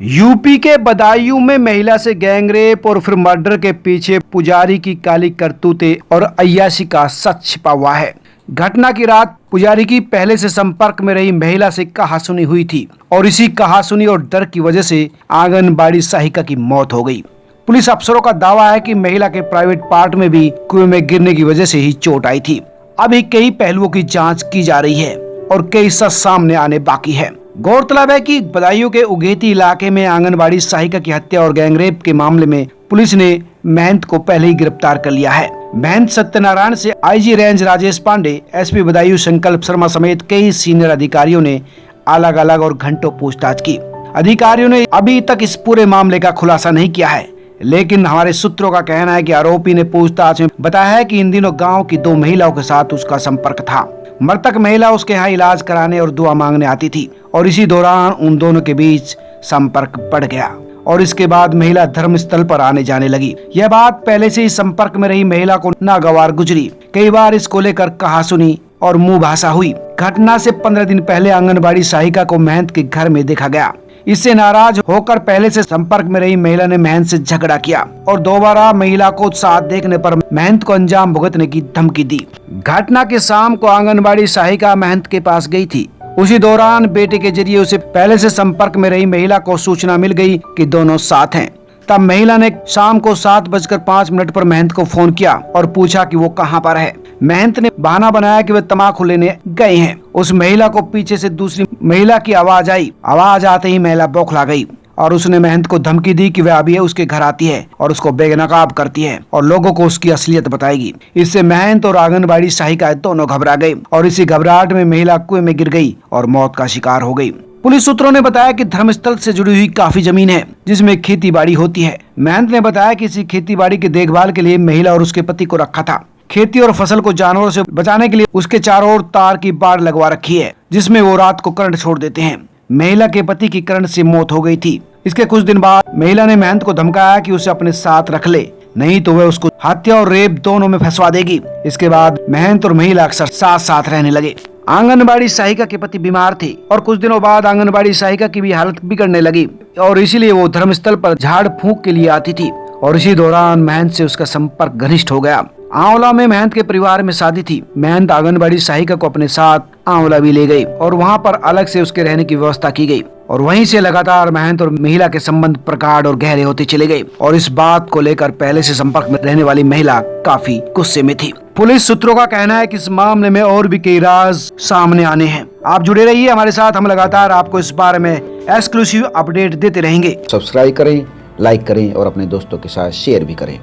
UP के बदायूं में महिला से गैंगरेप और फिर मर्डर के पीछे पुजारी की काली करतूतें और अय्याशी का सच छिपा हुआ है। घटना की रात पुजारी की पहले से संपर्क में रही महिला से कहासुनी हुई थी और इसी कहासुनी और डर की वजह से आंगनबाड़ी सहायिका की मौत हो गई। पुलिस अफसरों का दावा है कि महिला के प्राइवेट पार्ट में भी कुएं में गिरने की वजह से ही चोट आई थी। अभी कई पहलुओं की जांच की जा रही है और कई सच सामने आने बाकी है। गौरतलब है कि बदायूं के उगेती इलाके में आंगनबाड़ी सहायिका की हत्या और गैंगरेप के मामले में पुलिस ने महंत को पहले ही गिरफ्तार कर लिया है। महंत सत्यनारायण से IG range Rajesh Pandey, SP Badaun Sankalp Sharma समेत कई सीनियर अधिकारियों ने अलग अलग और घंटों पूछताछ की। अधिकारियों ने अभी तक इस पूरे मामले का खुलासा नहीं किया है, लेकिन हमारे सूत्रों का कहना है कि आरोपी ने पूछताछ में बताया है कि इन दिनों गांव की 2 महिलाओं के साथ उसका संपर्क था। मृतक महिला उसके यहाँ इलाज कराने और दुआ मांगने आती थी और इसी दौरान उन दोनों के बीच संपर्क बढ़ गया और इसके बाद महिला धर्मस्थल पर आने जाने लगी। यह बात पहले से ही संपर्क में रही महिला को नागवार गुजरी। कई बार इसको लेकर कहासुनी और मुंह भाषा हुई। घटना से 15 दिन पहले आंगनबाड़ी सहायिका को महंत के घर में देखा गया। इससे नाराज होकर पहले से संपर्क में रही महिला ने महंत से झगड़ा किया और दोबारा महिला को साथ देखने पर महंत को अंजाम भुगतने की धमकी दी। घटना के शाम को आंगनबाड़ी सहायिका महंत के पास गई थी। उसी दौरान बेटे के जरिए उसे पहले से संपर्क में रही महिला को सूचना मिल गई कि दोनों साथ हैं। तब महिला ने शाम को 7:05 पर महंत को फोन किया और पूछा कि वो कहां पर है। महंत ने बहाना बनाया कि वे तम्बाकू लेने गए हैं। उस महिला को पीछे से दूसरी महिला की आवाज आई। आवाज आते ही महिला बौखला गई और उसने महंत को धमकी दी कि वह अभी उसके घर आती है और उसको बेनकाब करती है और लोगों को उसकी असलियत बताएगी। इससे महंत और आंगनबाड़ी सहायिका दोनों घबरा गए और इसी घबराहट में महिला कुएं में गिर गई और मौत का शिकार हो गई। पुलिस सूत्रों ने बताया कि धर्मस्थल से जुड़ी हुई काफी जमीन है जिसमें खेती बाड़ी होती है। महंत ने बताया कि इसी खेती बाड़ी की देखभाल के लिए महिला और उसके पति को रखा था। खेती और फसल को जानवरों से बचाने के लिए उसके चारों ओर तार की बाड़ लगवा रखी है जिसमें वो रात को करंट छोड़ देते हैं। महिला के पति की करंट से मौत हो गई थी। इसके कुछ दिन बाद महिला ने महंत को धमकाया कि उसे अपने साथ रख ले, नहीं तो वह उसको हत्या और रेप दोनों में फंसवा देगी। इसके बाद महंत और महिला अक्सर साथ साथ रहने लगे। आंगनबाड़ी सहायिका के पति बीमार थे और कुछ दिनों बाद आंगनबाड़ी सहायिका की भी हालत बिगड़ने लगी और इसीलिए वो धर्मस्थल पर झाड़ फूंक के लिए आती थी और इसी दौरान महंत से उसका संपर्क घनिष्ठ हो गया। आंवला में महंत के परिवार में शादी थी। महंत आंगनबाड़ी सहायिका को अपने साथ आंवला भी ले गई और वहाँ पर अलग से उसके रहने की व्यवस्था की गई और वहीं से लगातार महंत और महिला के संबंध प्रगाढ़ और गहरे होते चले गए और इस बात को लेकर पहले से संपर्क में रहने वाली महिला काफी गुस्से में थी। पुलिस सूत्रों का कहना है कि इस मामले में और भी कई राज सामने आने हैं। आप जुड़े रहिए हमारे साथ, हम लगातार आपको इस बारे में एक्सक्लूसिव अपडेट देते रहेंगे। सब्सक्राइब करें, लाइक करें और अपने दोस्तों के साथ शेयर भी करें।